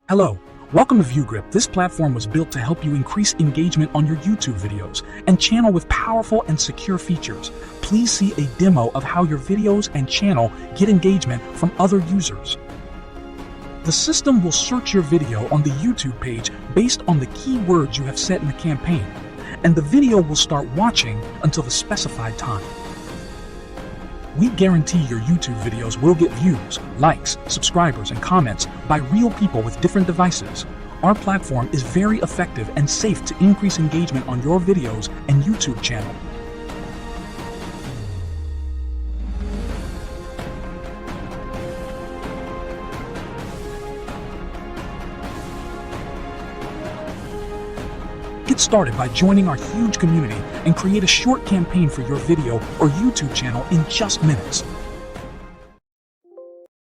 Hello, welcome to ViewGrip. This platform was built to help you increase engagement on your YouTube videos and channel with powerful and secure features. Please see a demo of how your videos and channel get engagement from other users. The system will search your video on the YouTube page based on the keywords you have set in the campaign, and the video will start watching until the specified time. We guarantee your YouTube videos will get views, likes, subscribers, and comments by real people with different devices. Our platform is very effective and safe to increase engagement on your videos and YouTube channel. Get started by joining our huge community and create a short campaign for your video or YouTube channel in just minutes.